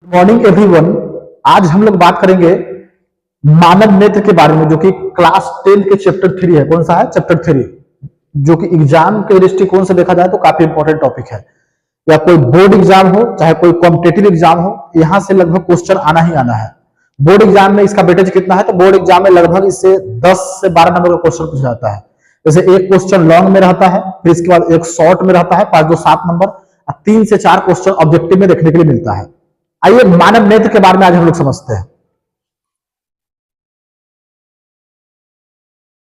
Morning everyone. आज हम लोग बात करेंगे मानव नेत्र के बारे में, जो कि क्लास 10 के चैप्टर 3 है। कौन सा है? चैप्टर 3, जो कि एग्जाम के दृष्टिकोण से देखा जाए तो काफी इंपॉर्टेंट टॉपिक है। या कोई बोर्ड एग्जाम हो, चाहे कोई कॉम्पिटेटिव एग्जाम हो, यहां से लगभग क्वेश्चन आना ही आना है। बोर्ड एग्जाम में इसका वेटेज कितना है? तो बोर्ड एग्जाम में लगभग इससे 10 से 12 नंबर का क्वेश्चन पूछा जाता है। जैसे एक क्वेश्चन लॉन्ग में रहता है, फिर इसके बाद एक शॉर्ट में रहता है 5 2 7 नंबर, 3 से 4 क्वेश्चन ऑब्जेक्टिव में देखने के लिए मिलता है। आइए मानव नेत्र के बारे में आज हम लोग समझते हैं।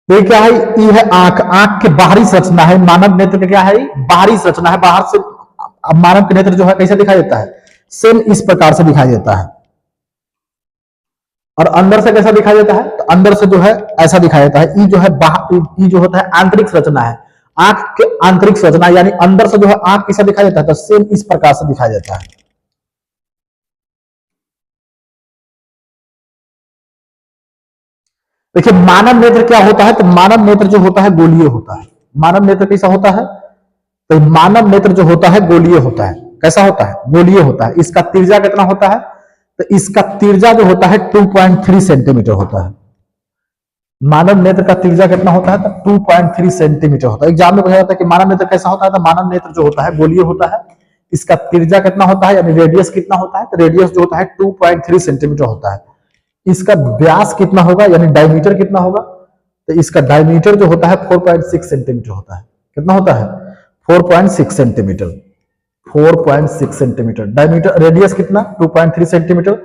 ये क्या है? ये है आंख। आंख के बाहरी संरचना है। मानव नेत्र का क्या है? बाहरी संरचना है। बाहर से अब मानव का नेत्र जो है कैसे दिखाई देता है? सेम इस प्रकार से दिखाई देता है। और अंदर से कैसा दिखाई देता है? तो अंदर से जो है ऐसा दिखाई देता है। ये जो है ये जो होता है आंतरिक संरचना है। आंख के आंतरिक संरचना यानी अंदर से जो है आंख कैसा दिखाई देता है? तो सेम इस प्रकार से दिखाई देता है। देखिए मानव नेत्र क्या होता है? तो मानव नेत्र जो होता है गोलीय होता है। मानव नेत्र कैसा होता है? तो मानव नेत्र जो होता है गोलीय होता है। कैसा होता है? गोलीय होता है। इसका तिर्जा कितना होता है? तो इसका तिर्जा जो होता है 2.3 सेंटीमीटर होता है। मानव नेत्र का तिर्जा कितना होता है? तो 2.3 सेंटीमीटर होता है। एग्जाम में पूछा जाता है कि मानव नेत्र कैसा होता है? तो मानव नेत्र जो होता है गोलीय होता है। इसका तिर्जा कितना होता है यानी रेडियस कितना होता है? तो रेडियस जो होता है 2.3 सेंटीमीटर होता है। इसका व्यास कितना होगा यानी डायमीटर कितना होगा? तो इसका डायमीटर जो होता है 4.6 सेंटीमीटर होता है। कितना होता है? 4.6 सेंटीमीटर। 4.6 centimetre diameter. रेडियस कितना? 2.3 सेंटीमीटर।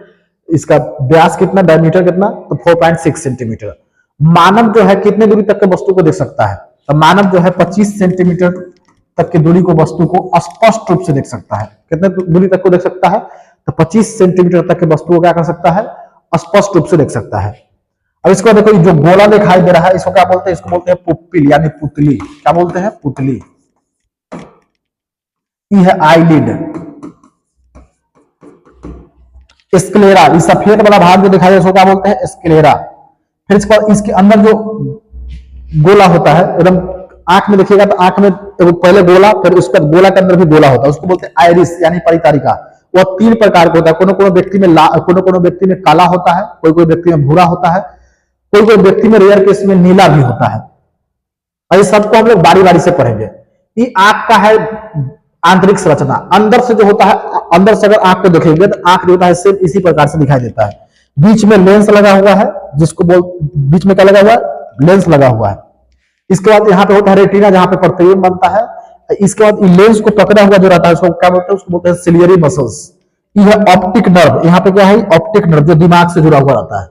इसका व्यास कितना? डायमीटर कितना? तो 4.6 सेंटीमीटर। मानव जो है कितने दूरी तक के वस्तु को देख सकता है? तो मानव जो है 25 सेंटीमीटर तक की दूरी को वस्तु को स्पष्ट रूप से देख सकता है। कितने दूरी तक को देख सकता है? तो 25 सेंटीमीटर तक के वस्तु को क्या कर सकता है? स्पष्ट रूप से देख सकता है। अब इसको देखो, जो गोला दिखाई दे रहा है इसको क्या बोलते हैं? इसको बोलते हैं पुप्पिल यानी पुतली। क्या बोलते हैं? पुतली। ये है आईलिड। स्क्लेरा, ये सफेद वाला भाग जो दिखाई दे इसको क्या बोलते हैं? स्क्लेरा। फिर इसके अंदर जो गोला होता है एकदम आंख में देखिएगा तो आंख में पहले गोला, फिर उसके बाद गोला के अंदर भी गोला होता है। उसको बोलते हैं आइरिस यानी परितारिका। वह 3 प्रकार का होता है। कोनो व्यक्ति में कोनो व्यक्ति में काला होता है, कोई व्यक्ति में भूरा होता है, कोई व्यक्ति में रेयर केस में नीला भी होता है। और ये सबको हम लोग बारी बारी से पढ़ेंगे। ये आंख का है आंतरिक संरचना। अंदर से जो होता है, अंदर से अगर आंख को देखेंगे तो आंख जो होता है सिर्फ इसी प्रकार से दिखाई देता है। बीच में लेंस लगा हुआ है, बीच में क्या लगा हुआ है? लेंस लगा हुआ है। इसके बाद यहाँ पे होता है रेटिना, जहां पे प्रतिबिंब बनता है। इसके बाद लेंस को पकड़ा हुआ जो रहता है उसको क्या बोलते हैं? उसको बोलते हैं सिलियरी मसल्स। यह है ऑप्टिक नर्व। यहाँ पे क्या है? ऑप्टिक नर्व जो दिमाग से जुड़ा हुआ रहता है।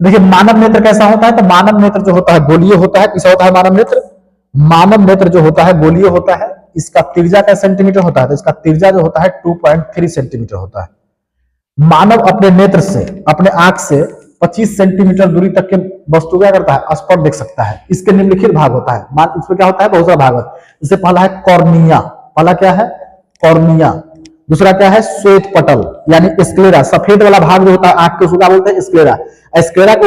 देखिए मानव नेत्र कैसा होता है? तो मानव नेत्र जो होता है गोलीय होता है। कैसा होता है मानव नेत्र? मानव नेत्र जो होता है गोलीय होता है। इसका तिर्जा क्या सेंटीमीटर होता है? तो इसका तिर्जा जो होता है 2.3 सेंटीमीटर होता है। मानव अपने नेत्र से, अपने आंख से 25 सेंटीमीटर दूरी तक के वस्तु क्या करता है? स्पष्ट देख सकता है। इसके निम्नलिखित भाग होता है। इसमें क्या होता है? बहुत सारा भाग है। जैसे पहला है कॉर्निया। पहला क्या है? कॉर्निया। दूसरा क्या है? श्वेत पटल यानी स्क्लेरा। सफेद वाला भाग जो होता है आंख के उसको क्या बोलते हैं? स्क्लेरा। स्क्लेरा के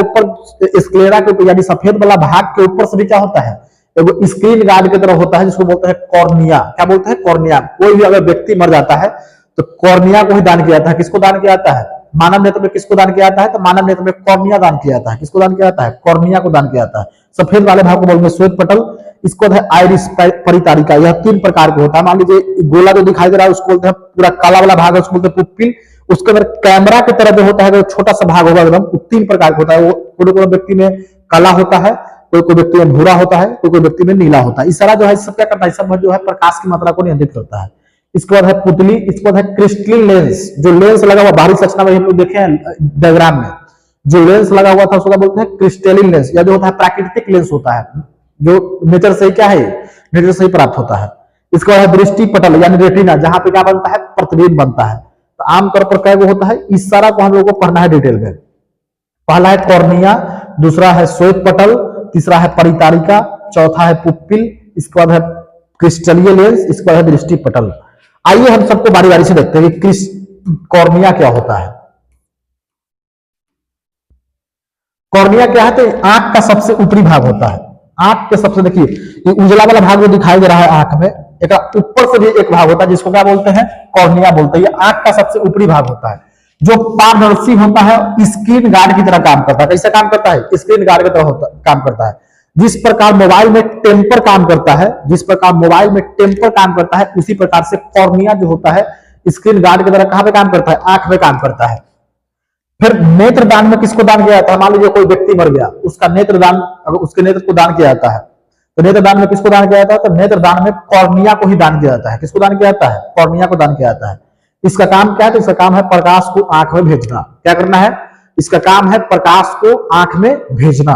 ऊपर यानी सफेद वाला भाग के ऊपर से भी क्या होता है? एगो स्क्रीन गार्ड की तरह होता है जिसको बोलते हैं कॉर्निया। क्या बोलते हैं? कॉर्निया। कोई भी अगर व्यक्ति मर जाता है तो कॉर्निया को ही दान किया जाता है। किसको दान किया जाता है? मानव नेत्र में किसको दान किया जाता है? तो मानव नेत्र में कॉर्निया दान किया जाता है। किसको दान किया जाता है? कॉर्निया को दान किया जाता है। सफेद वाले भाग को बोलते हैं श्वेत पटल। इसको है आइरिस परितारिका। यह 3 प्रकार के होता है। मान लीजिए गोला जो दिखाई दे रहा है उसको बोलते हैं, पूरा काला वाला भाग है उसको बोलते हैं पुप्पिल। उसके अंदर कैमरा की तरह जो होता है छोटा सा भाग होगा एकदम, 3 प्रकार का होता है। वो कोई व्यक्ति में काला होता है, कोई व्यक्ति में भूरा होता है, कोई व्यक्ति में नीला होता है। इस सारा जो है सब क्या करता है? सब जो है प्रकाश की मात्रा को नियंत्रित करता है। इसके बाद है पुतली। इसके बाद है क्रिस्टलिन लेंस। जो लेंस लगा हुआ बाहरी संरचना में हम लोग देखे हैं डायग्राम में, जो लेंस लगा हुआ था उसको बोलते हैं क्रिस्टलिन लेंस। या जो होता है प्राकृतिक लेंस होता है, जो नेचर से क्या है? नेचर से ही प्राप्त होता है। इसके बाद है दृष्टि पटल यानी रेटिना, जहां पे क्या बनता है? प्रतिबिंब बनता है। तो आमतौर पर क्या होता है? इस सारा को हम लोग को पढ़ना है डिटेल में। पहला है कॉर्निया, दूसरा है श्वेत पटल, तीसरा है परितारिका, चौथा है पुप्पिल, इसके बाद है क्रिस्टलीय लेंस, इसके बाद है दृष्टि पटल। आइए हम सबको बारी बारी से देखते हैं कि कॉर्निया क्या होता है। कॉर्निया क्या है? तो आंख का सबसे ऊपरी भाग होता है। आंख के सबसे, देखिए ये उजला वाला भाग जो दिखाई दे रहा है आंख में, एक ऊपर से भी एक भाग होता है जिसको क्या बोलते हैं, कॉर्निया बोलते हैं। ये आंख का सबसे ऊपरी भाग होता है जो पारदर्शी होता है, स्क्रीन गार्ड की तरह काम करता है। कैसे काम करता है? स्क्रीन गार्ड की तरह काम करता है। जिस प्रकार मोबाइल में टेम्पर काम करता है, जिस प्रकार मोबाइल में टेम्पर काम करता है, उसी प्रकार से कॉर्निया जो होता है स्क्रीन गार्ड की तरह कहां पे काम करता है? आंख में काम करता है। फिर नेत्रदान में किसको दान किया जाता है? मान लीजिए कोई व्यक्ति मर गया, उसका नेत्रदान, अगर उसके नेत्र को दान किया जाता है तो नेत्रदान में किसको दान किया जाता है? तो नेत्रदान में कॉर्निया को ही दान किया जाता है। किसको दान किया जाता है? कॉर्निया को दान किया जाता है। इसका काम क्या है? तो इसका काम है प्रकाश को आंख में भेजना। क्या करना है? इसका काम है प्रकाश को आंख में भेजना।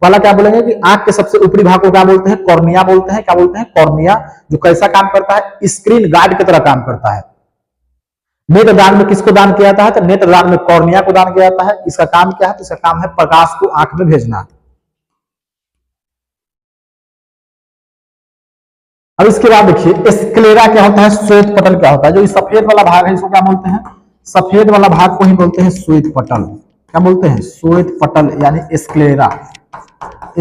पहला क्या बोलेंगे कि आंख के सबसे ऊपरी भाग को क्या बोलते हैं? कॉर्निया बोलते हैं। क्या बोलते हैं? कॉर्निया। जो कैसा काम करता है? स्क्रीन गार्ड की तरह काम करता है। नेत्रदान में किसको दान किया जाता है? तो नेत्रदान में कॉर्निया को दान किया जाता है। इसका काम क्या है? तो इसका काम है प्रकाश को आंख में भेजना। अब इसके बाद देखिए स्क्लेरा क्या होता है, श्वेत पटल क्या होता है। जो सफेद वाला भाग है इसको क्या बोलते हैं? सफेद वाला भाग को ही बोलते हैं श्वेत पटल। क्या बोलते हैं? श्वेत पटल यानी स्क्लेरा।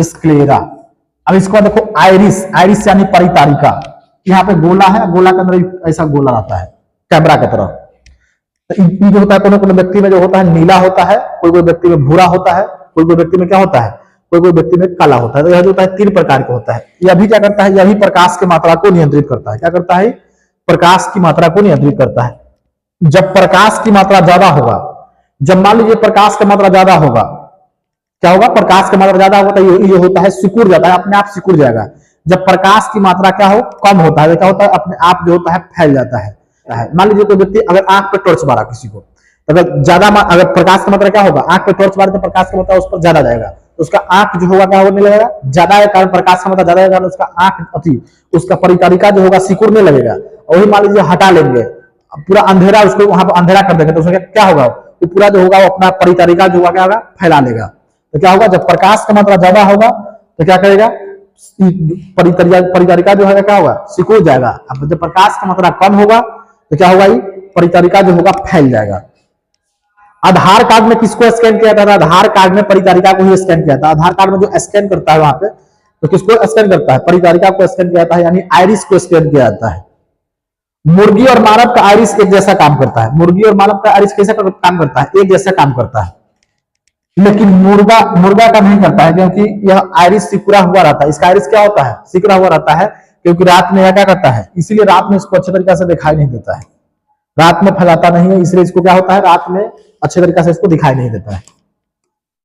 स्क्लेरा। अब इसको देखो आइरिस। आइरिस यानी परितारिका। यहाँ पे गोला है, गोला के अंदर ऐसा गोला रहता है कैमरा की तरह। तो जो होता है कोनो व्यक्ति में जो होता है नीला होता है, कोई कोई व्यक्ति में भूरा होता है, कोई कोई व्यक्ति में क्या होता है? कोई कोई व्यक्ति में काला होता है। तो यह जो होता है 3 प्रकार का होता है। यह भी क्या करता है? यह भी प्रकाश की मात्रा को नियंत्रित करता है। क्या करता है? प्रकाश की मात्रा को नियंत्रित करता है। जब प्रकाश की मात्रा ज्यादा होगा, जब मान लीजिए प्रकाश की मात्रा ज्यादा होगा, क्या होगा? प्रकाश की मात्रा ज्यादा होगा तो ये होता है सिकुड़ जाता है, अपने आप सिकुड़ जाएगा। जब प्रकाश की मात्रा क्या हो? कम होता है तो क्या होता है? अपने आप जो होता है फैल जाता है। मान लीजिए कोई व्यक्ति अगर आंख पे टॉर्च मारा किसी को, तो अगर प्रकाश की मात्रा क्या होगा? आंख पे टॉर्च मारे तो प्रकाश की मात्रा उस पर ज्यादा जाएगा, तो उसका आंख जो होगा क्या होने लगेगा? ज्यादा है, कारण प्रकाश की मात्रा ज्यादा है, उसका आंख अति उसका परिचारिका जो होगा सिकुड़ने लगेगा। और वही मान लीजिए हटा लेंगे, पूरा अंधेरा, उसको वहां पर अंधेरा कर देंगे तो उसका क्या होगा? वो पूरा जो होगा वो अपना परिचारिका जो होगा क्या होगा? फैला लेगा। तो क्या होगा? जब प्रकाश की मात्रा ज्यादा होगा तो क्या करेगा? परिचारिका जो है क्या होगा? सिकुड़ जाएगा। अब जब प्रकाश की मात्रा कम होगा तो क्या होगा? ये परिचारिका जो होगा फैल जाएगा। आधार कार्ड में किसको स्कैन किया जाता है? आधार कार्ड में परिचारिका को ही स्कैन किया जाता है। आधार कार्ड में जो स्कैन करता है वहां पे, तो किसको स्कैन करता है? परिचारिका को स्कैन किया जाता है, यानी आइरिस को स्कैन किया जाता है। मुर्गी और मानव का आइरिस एक जैसा काम करता है। मुर्गी और मानव का आइरिस कैसा काम करता है? एक जैसा काम करता है। लेकिन मुर्गा का नहीं करता है, क्योंकि यह आइरिस सिकुड़ा हुआ रहता है। इसका आइरिस क्या होता है? सिकुड़ा हुआ रहता है, क्योंकि रात में यह क्या करता है? इसीलिए रात में इसको अच्छे तरीके से दिखाई नहीं देता है। रात में फैलाता नहीं है, इसलिए इसको क्या होता है? रात में अच्छे तरीके से इसको दिखाई नहीं देता है।